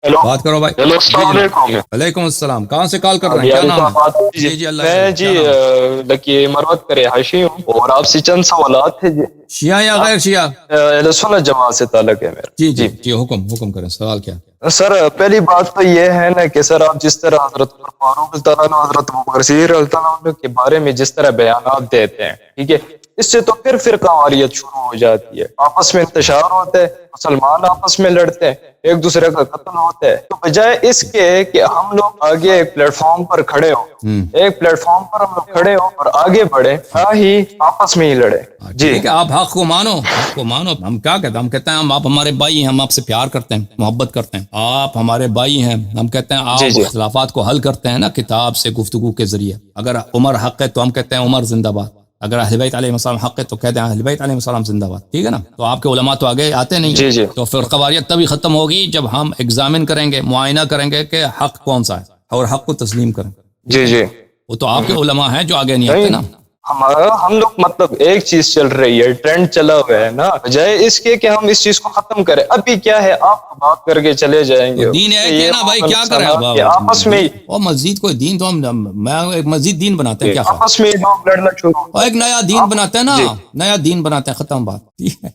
Hello बात करो भाई। हेलो अस्सलाम वालेकुम। वालेकुम अस्सलाम। कहाँ से कॉल कर रहे हैं, अभी क्या अली नाम साहब है? बात कीजिए। जी अल्लाह मैं जी क्या नाम है? देखिए मरवत करे हाशी हूँ और आपसे चंद सवालात थे जी। शिया या गैर शिया? अहले सुन्नत जमात से ताल्लुक है मेरा। जी जी जी जी, हुक्म हुक्म करें, सवाल क्या? सर, पहली बात तो ये है ना कि सर आप जिस तरह हजरत उमर फारूक रज़ियल्लाहु अन्हु, हजरत अबू बकर सिद्दीक़ रज़ियल्लाहु अन्हु के बारे में जिस तरह बयानात देते हैं, ठीक है, इससे तो फिर फिरकावारियत शुरू हो जाती है। आपस में इंतशार होता है, मुसलमान आपस में लड़ते हैं, एक दूसरे का कत्ल होता है। तो बजाय इसके कि हम लोग आगे एक प्लेटफॉर्म पर खड़े हो, एक प्लेटफॉर्म पर हम लोग खड़े हो और आगे बढ़े, ना ही आपस में ही लड़े। जी ठीक है, आप हक को मानो, हक को मानो। हम क्या कहते हैं? हम कहते हैं हम आप हमारे भाई हैं, हम आपसे प्यार करते हैं, मोहब्बत करते हैं, आप हमारे भाई हैं। हम कहते हैं जी आप जी इख्तिलाफात को हल करते हैं ना किताब से, गुफ्तगू के जरिए। अगर उमर हक है तो हम कहते हैं उमर जिंदाबाद, अगर अहले बैत अलैहिस्सलाम हक है तो कहते हैं अहले बैत अलैहिस्सलाम जिंदाबाद। ठीक है ना? तो आपके उलमा तो आगे आते नहीं जी है। जी तो फिरकावारियत तभी खत्म होगी जब हम एग्जामिन करेंगे, मुआयना करेंगे कि हक कौन सा है और हक को तस्लीम करें। ठीक जी है? जी। वो तो आपके उलमा हैं जो आगे नहीं आते नहीं, ना। हमारा हम लोग मतलब एक चीज चल रही है, ट्रेंड चला हुआ है ना, बजाय इसके कि हम इस चीज को खत्म करें। अभी क्या है, आप बात करके चले जाएंगे, तो दीन है ये क्या ना भाई, क्या करें मसला अब? कि आपस में ही और मस्जिद कोई दीन तो हम मैं एक मस्जिद दीन बनाते हैं क्या? आपस में ही लोग लड़ना शुरू और एक नया दीन आप बनाते हैं ना, जी, नया दीन बनाते हैं, खत्म बात। ठीक है?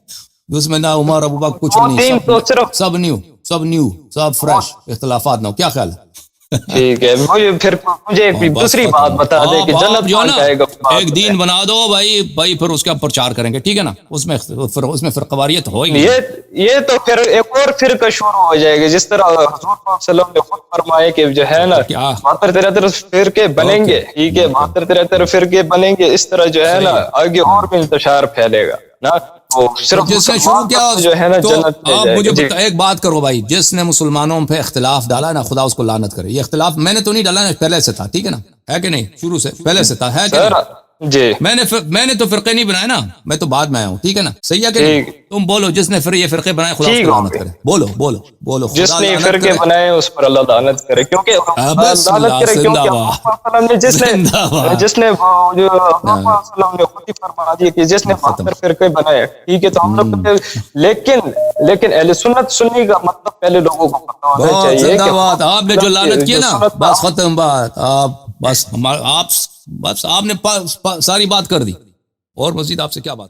उसमें ना उमर अबू बकर कुछ वो नहीं, दिन तो सिर्फ सब न्यू, सब न्यू, सब फ्रेश, इख्तिलाफात ना। क्या ख्याल है? ठीक है। मुझे एक बस दूसरी बात खत्म। बता दे कि आप जन्नत जो है कौन ना जाएगा, बात एक दीन बताएं। बना दो भाई, भाई फिर उसका प्रचार करेंगे। ठीक है ना? उसमें फिरकवारियत होगी ये नहीं। ये तो फिर एक और फिर शुरू हो जाएगी, जिस तरह हजूर पाक सल्लल्लाहु अलैहि वसल्लम ने खुद फरमाए कि जो है ना, तो क्या? 72-73 फिरके बनेंगे। ठीक है, 72-73 फिरके बनेंगे। इस तरह जो है ना सही है। आगे और भी इंतशार फैलेगा ना, तो तो सिर्फ जिसने शुरू मुसलमान किया, तक जो है ना तो जन्नत ले आप जाएगा। मुझे जी एक बात करो भाई, जिसने मुसलमानों पे इख्तिलाफ डाला ना, खुदा उसको लानत करे। ये इख्तिलाफ मैंने तो नहीं डाला ना, पहले से था। ठीक है ना? है कि नहीं? शुरू से पहले से था, है कि सर। नहीं? जी मैंने तो फिरके नहीं बनाए ना, मैं तो बाद में आया हूँ। ठीक है ना? सही है कि नहीं? ठीक तुम बोलो, जिसने फिर ये फिरके बनाए खुदा ठीक उसको हो लानत गए। करे। बोलो बोलो बोलो, खुदा जिसने लानत फिरके करे। बनाए उस पर अल्लाह लानत करे, क्योंकि बस लानत करे, क्योंकि जिंदाबाद, हजूर ने जिसने जिंदाबाद। जिसने वो जो हजूर ने खुद ही फरमा दिया कि जिसने खत्म। 72 फिरके बनाए। ठीक है, तो हम लोग तो लेकिन लेकिन अहले सुन्नत सुन्नी का मतलब पहले लोगों को पता होना बहुत चाहिए कि जिंदाबाद। आपने जो लानत किया जो ना, सुन्नत बस खत्म बात। आप बस हमारा आप बस आपने सारी बात कर दी, और मजीद आपसे क्या बात।